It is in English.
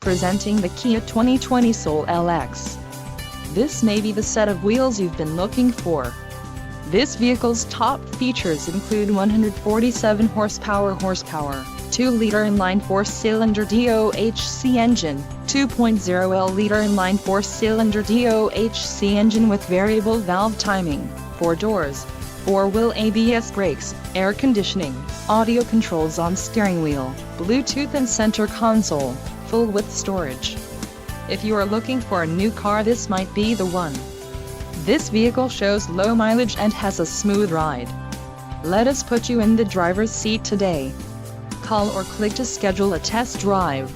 Presenting the Kia 2020 Soul LX. This may be the set of wheels you've been looking for. This vehicle's top features include 147 horsepower, 2-liter inline 4-cylinder DOHC engine, 2.0L-liter inline 4-cylinder DOHC engine with variable valve timing, 4 doors, 4-wheel ABS brakes, air conditioning, audio controls on steering wheel, Bluetooth and center console, full width storage. If you are looking for a new car, this might be the one. This vehicle shows low mileage and has a smooth ride. Let us put you in the driver's seat today. Call or click to schedule a test drive.